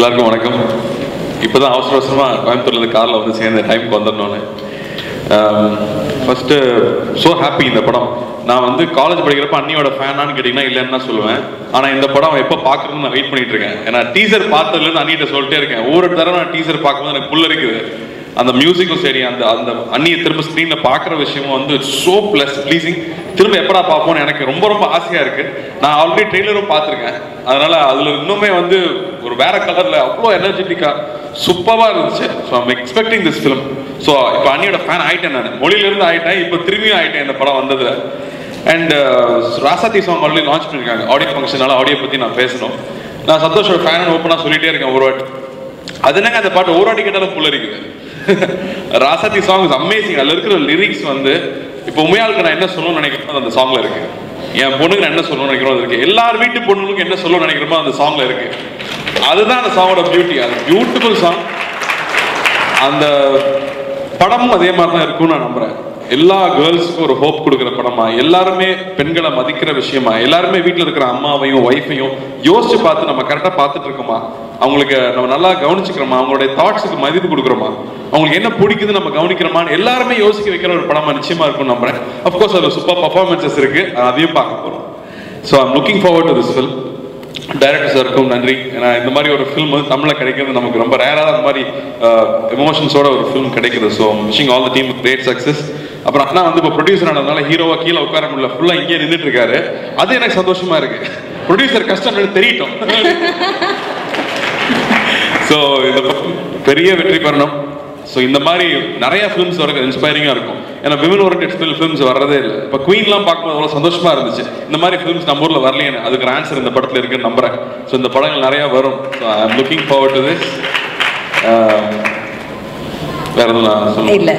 எல்லாருக்கும் வணக்கம். இப்போதான் அவசர அவசரமாக கோயம்புத்தூர்லேருந்து காரில் வந்து சேர்ந்த டைமுக்கு வந்துடணுன்னு. First so happy. இந்த படம் நான் வந்து காலேஜ் படிக்கிறப்ப அண்ணியோட ஃபேனான்னு கேட்டிங்கன்னா இல்லைன்னு தான் சொல்லுவேன். ஆனால் இந்த படம் எப்போ பார்க்குறதுன்னு நான் வெயிட் பண்ணிட்டு இருக்கேன். ஏன்னா டீசர் பார்த்ததுலேருந்து அண்ணிட்ட சொல்லிட்டே இருக்கேன். ஒவ்வொரு தடவை நான் டீசர் பார்க்கும்போது எனக்கு புல் இருக்குது. அந்த மியூசிக்கும் சரி, அந்த அந்த அண்ணியை திரும்ப ஸ்க்ரீனில் பார்க்குற விஷயமும் வந்து ஸோ ப்ளீஸிங். திரும்ப எப்படா பார்ப்போம்னு எனக்கு ரொம்ப ரொம்ப ஆசையாக இருக்குது. நான் ஆல்ரெடி ட்ரெய்லரும் பார்த்துருக்கேன். அதனால் அதில் இன்னுமே வந்து ஒரு வேற கலரில் அவ்வளோ எனர்ஜெட்டிக்காக சூப்பராக இருந்துச்சு. So I'm expecting this film. So இப்போ அண்ணியோட ஃபேன் ஆகிட்டேன். நான் மொழியிலேருந்து ஆகிட்டேன், இப்போ திரும்பியும் ஆகிட்டேன் இந்த படம் வந்தது. And Rasathi song already launch பண்ணியிருக்காங்க. ஆடியோ ஃபங்க்ஷனால ஆடியோ பற்றி நான் பேசணும். நான் சந்தோஷோட ஃபேன் ஓப்பனாக சொல்லிகிட்டே இருக்கேன் ஒரு வாட்டி. அது என்னங்க அந்த பாட்டு ஒரு வாட்டி கேட்டாலும் புல் இருக்குது. ராசாத்தி சாங் இஸ் அமேசிங். அதில் இருக்கிற லிரிக்ஸ் வந்து இப்போ உண்மையாளுக்கு நான் என்ன சொல்லணும்னு நினைக்கிறோம் அந்த சாங்ல இருக்கு. என் பொண்ணுக்கு நான் என்ன சொல்லணும்னு நினைக்கிறோம் இருக்கு. எல்லார் வீட்டு பொண்ணுங்களுக்கு என்ன சொல்லணும்னு நினைக்கிறோமோ அந்த சாங்ல இருக்கு. அதுதான் அந்த சாங்கோட பியூட்டி. அது பியூட்டிஃபுல் சாங். அந்த படமும் அதே மாதிரி தான் இருக்கும்னு நான் நம்புறேன். எல்லா கேர்ள்ஸுக்கும் ஒரு ஹோப் கொடுக்குற படமா, எல்லாருமே பெண்களை மதிக்கிற விஷயமா, எல்லாருமே வீட்டில் இருக்கிற அம்மாவையும் ஒய்ஃபையும் யோசிச்சு பார்த்து நம்ம கரெக்டாக பார்த்துட்டு இருக்கோமா, அவங்களுக்கு நம்ம நல்லா கவனிச்சுக்கிறோமா, அவங்களுடைய தாட்ஸுக்கு மதிப்பு கொடுக்குறோமா, அவங்களுக்கு என்ன பிடிக்குது நம்ம கவனிக்கிறோமான்னு எல்லாருமே யோசிக்க வைக்கிற ஒரு படமா நிச்சயமா இருக்கும்னு நம்புறேன். அஃப்கோர்ஸ் அதில் சூப்பர் பர்ஃபார்மன்சஸ் இருக்கு, அதையும் பார்க்க போறோம். So I'm looking forward to this film. Director சாருக்கும் நன்றி. ஏன்னா இந்த மாதிரி ஒரு ஃபில்ம் வந்து தமிழில் கிடைக்கிறது நமக்கு ரொம்ப ரேராக அந்த மாதிரி எமோஷன்ஸோட ஒரு ஃபில்ம் கிடைக்குது. So wishing all the team great success. அப்புறம் அண்ணா வந்து இப்போ ப்ரொடியூசர் ஆனதுனால ஹீரோவா கீழே உட்கார முடியல, ஃபுல்லாக இங்கே நின்றுட்டு இருக்காரு. அது எனக்கு சந்தோஷமா இருக்கு. ப்ரொடியூசர் கஷ்டம் தெரியட்டும். ஸோ இந்த பெரிய வெற்றி பெறணும். ஸோ இந்த மாதிரி நிறைய ஃபிலிம்ஸ் வர இன்ஸ்பைரிங்காக இருக்கும். ஏன்னா விமன் ஓரியன்டட் ஃபிலிம்ஸ் வர்றதே இல்லை. இப்போ குயின்லாம் பார்க்கும்போது அவ்வளோ சந்தோஷமா இருந்துச்சு. இந்த மாதிரி ஃபிலிம்ஸ் நம்ம ஊரில் வரலையே, அதுக்கு ஆன்சர் இந்த படத்தில் இருக்குன்னு நம்புறேன். ஸோ இந்த படங்கள் நிறையா வரும். So I am looking forward to this. வேற எதுவும் நான் சொல்ல இல்லை.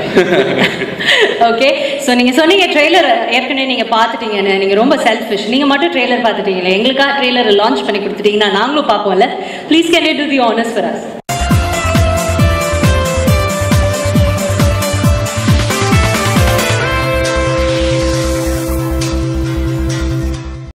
ஓகே, ஸோ நீங்கள் சொன்னீங்க ட்ரெய்லர் ஏற்கனவே நீங்கள் பார்த்துட்டீங்கன்னு. நீங்கள் ரொம்ப செல்ஃபிஷ். நீங்கள் மட்டும் ட்ரெய்லர் பார்த்துட்டீங்களே, எங்களுக்காக ட்ரெய்லர் லான்ச் பண்ணி கொடுத்துட்டீங்கன்னா நாங்களும் பார்ப்போம்ல. Please can you do the honours for as?